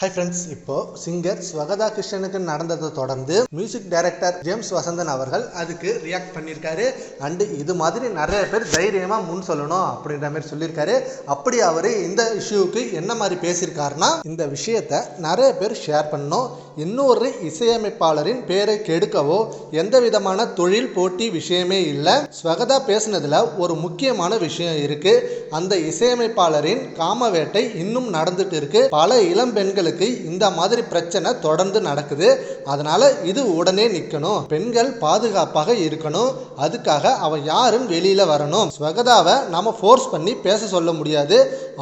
Hi friends, இப்போ singer ஸ்வகதா கிருஷ்ணனுக்கு நடந்ததை தொடர்ந்து மியூசிக் டைரக்டர் ஜேம்ஸ் வசந்தன் அவர்கள் அதுக்கு ரியாக்ட் பண்ணியிருக்காரு. அண்டு இது மாதிரி நிறைய பேர் தைரியமாக முன் சொல்லணும் அப்படின்ற மாதிரி சொல்லியிருக்காரு. அப்படி அவர் இந்த இஷ்யூவுக்கு என்ன மாதிரி பேசியிருக்காருன்னா, இந்த விஷயத்தை நிறைய பேர் ஷேர் பண்ணணும், இன்னொரு இசையமைப்பாளரின் பேரை கெடுக்கவோ எந்த விதமான தொழில் போட்டி விஷயமே இல்லை. ஸ்வகதா பேசுனதுல ஒரு முக்கியமான விஷயம் இருக்கு. அந்த இசையமைப்பாளரின் காம வேட்டை இன்னும் நடந்துட்டு இருக்கு. பல இளம் பெண்கள் இந்த மாதிரி பிரச்சனை தொடர்ந்து நடக்குது. அதனால இது உடனே நிக்கணும், பெண்கள் பாதுகாப்பாக இருக்கணும், அதுக்காக அவ யாருன்னு வெளியில வரணும். ஸ்வகதாவை நாம ஃபோர்ஸ் பண்ணி பேச சொல்ல முடியாது,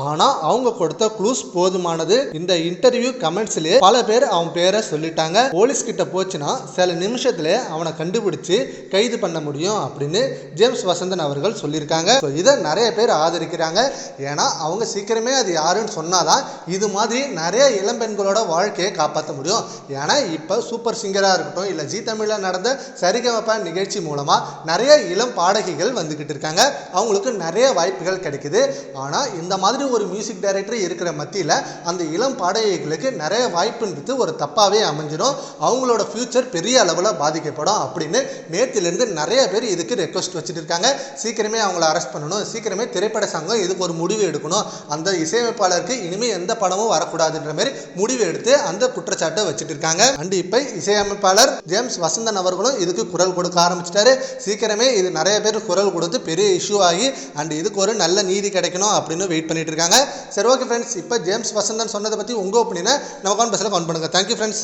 ஆனா அவங்க கொடுத்த க்ளூஸ் போதுமானது. இந்த இன்டர்வியூ கமெண்ட்ஸ்லயே பல பேர் அவன் பேரை சொல்லிட்டாங்க. போலீஸ் கிட்ட போச்சுன்னா சில நிமிஷத்துல அவனை கண்டுபிடிச்சு கைது பண்ண முடியும் அப்படின்னு ஜேம்ஸ் வசந்தன் அவர்கள் சொல்லியிருக்காங்க. இதை நிறைய பேர் ஆதரிக்கிறாங்க. ஏன்னா அவங்க சீக்கிரமே அது யாருன்னு சொன்னாதான் இது மாதிரி நிறைய பெண்களோட வாழ்க்கையை காப்பாற்ற முடியும். ஏன்னா இப்ப சூப்பர் சிங்கரா இருக்கட்டும், இல்ல ஜி தமிழ்ல நடந்த சரிகமப நிகழ்ச்சி மூலமா நிறைய இளம் பாடகிகள் வந்துகிட்டு இருக்காங்க. அவங்களுக்கு நிறைய வாய்ப்புகள் கிடைக்குது. ஆனா இந்த மாதிரி ஒரு மியூசிக் டைரக்டர் இருக்கிற மத்தியில அந்த இளம் பாடகிகளுக்கு நிறைய வாய்ப்புன்றது ஒரு தப்பாவே அமைஞ்சிடும். அவங்களோட ஃபியூச்சர் பெரிய அளவுல பாதிக்கப்படும் அப்படின்னு நேத்திலிருந்து நிறைய பேர் இதுக்கு ரெக்வஸ்ட் வச்சுட்டு இருக்காங்க. சீக்கிரமே அவங்களை அரெஸ்ட் பண்ணணும், சீக்கிரமே திரைப்பட சங்கம் இதுக்கு ஒரு முடிவு எடுக்கணும், அந்த இசையமைப்பாளருக்கு இனிமே எந்த படமும் வரக்கூடாதுன்ற மாதிரி முடிவு எடுத்து அந்த குற்றச்சாட்டை வச்சுட்டு இருக்காங்க. அண்ட் இப்ப இசையமைப்பாளர் ஜேம்ஸ் வசந்தன் அவர்களும் இதுக்கு குரல் கொடுக்க ஆரம்பிச்சிட்டாரு. சீக்கிரமே இது நிறைய பேர் குரல் கொடுத்து பெரிய இஷ்யூ ஆகி அண்ட் இதுக்கு ஒரு நல்ல நீதி கிடைக்கணும் அப்படின்னு வெயிட் பண்ணிட்டு இருக்காங்க. சரி, ஓகே ஃப்ரெண்ட்ஸ், இப்ப ஜேம்ஸ் வசந்தன் சொன்னதை பத்தி உங்க ஒப்பீனியனை நம்ம கமெண்ட் பாக்ஸ்ல கமெண்ட் பண்ணுங்க. Thank you friends.